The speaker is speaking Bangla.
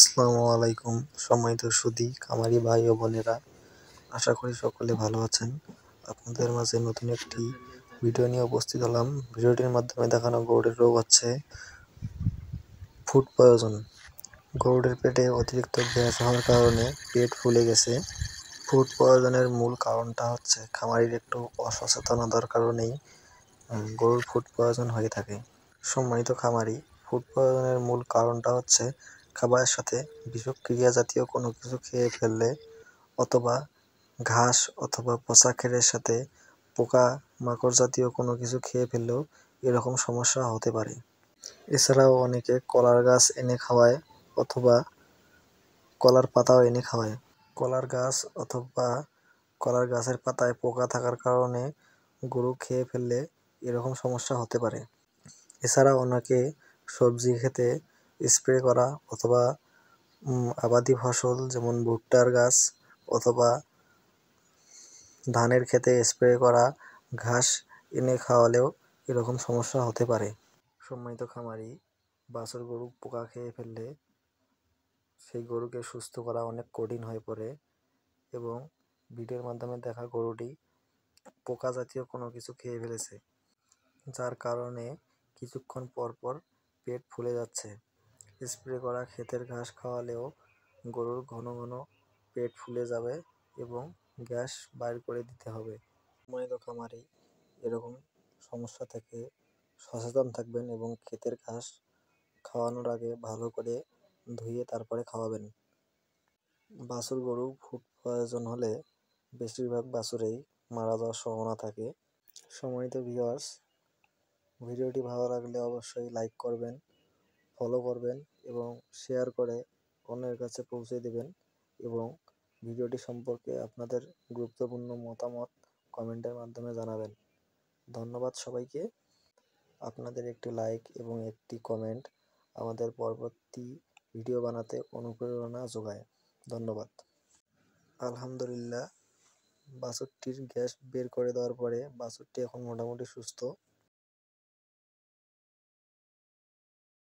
আসসালামু আলাইকুম সম্মানিত সুধী খামারি ভাই ও বোনেরা, আশা করি সকলে ভালো আছেন। আপনাদের মাঝে নতুন একটি ভিডিও নিয়ে উপস্থিত হলাম। ভিডিওটির মাধ্যমে দেখানো গরুর রোগ হচ্ছে ফুড পয়জন। গরুর পেটে অতিরিক্ত গ্যাস হওয়ার কারণে পেট ফুলে গেছে। ফুড পয়জনের মূল কারণটা হচ্ছে খামারির একটু অসচেতনতার কারণেই গরুর ফুড পয়জন হয়ে থাকে। সম্মানিত খামারি, ফুড পয়জনের মূল কারণটা হচ্ছে খাবারের সাথে বিষক্রিয়া জাতীয় কোনো কিছু খেয়ে ফেললে, অথবা ঘাস অথবা পচা খেরের সাথে পোকা মাকড় জাতীয় কোনো কিছু খেয়ে ফেললেও এরকম সমস্যা হতে পারে। এছাড়াও অনেকে কলার গাছ এনে খাওয়ায় অথবা কলার পাতাও এনে খাওয়ায়। কলার গাছ অথবা কলার গাছের পাতায় পোকা থাকার কারণে গরু খেয়ে ফেললে এরকম সমস্যা হতে পারে। এছাড়া অনেকে সবজি খেতে স্প্রে করা অথবা আবাদি ফসল যেমন ভুট্টার গাছ অথবা ধানের ক্ষেতে স্প্রে করা ঘাস এনে খাওয়ালেও এরকম সমস্যা হতে পারে। সম্মানিত খামারি, বাছুর গরু পোকা খেয়ে ফেললে সেই গরুকে সুস্থ করা অনেক কঠিন হয়ে পড়ে এবং ভিডিওর মাধ্যমে দেখা গরুটি পোকা জাতীয় কোনো কিছু খেয়ে ফেলেছে, যার কারণে কিছুক্ষণ পর পর পেট ফুলে যাচ্ছে। স্প্রে করা ক্ষেতের ঘাস খাওয়ালেও গরুর ঘন ঘন পেট ফুলে যাবে এবং গ্যাস বাইর করে দিতে হবে। সম্মানিত খামারি, এরকম সমস্যা থেকে সচেতন থাকবেন এবং ক্ষেতের ঘাস খাওয়ানোর আগে ভালো করে ধুয়ে তারপরে খাওয়াবেন। বাছুর গরু ফুড পয়জন হলে বেশিরভাগ বাছুরেই মারা যাওয়ার সম্ভাবনা থাকে। সম্মানিত ভিউয়ার্স, ভিডিওটি ভালো লাগলে অবশ্যই লাইক করবেন, ফলো করবেন এবং শেয়ার করে অন্যের কাছে পৌঁছে দেবেন এবং ভিডিওটি সম্পর্কে আপনাদের গুরুত্বপূর্ণ মতামত কমেন্টের মাধ্যমে জানাবেন। ধন্যবাদ সবাইকে। আপনাদের একটি লাইক এবং একটি কমেন্ট আমাদের পরবর্তী ভিডিও বানাতে অনুপ্রেরণা যোগায়। ধন্যবাদ। আলহামদুলিল্লাহ, বাছুরটির গ্যাস বের করে দেওয়ার পরে বাছুরটি এখন মোটামুটি সুস্থ।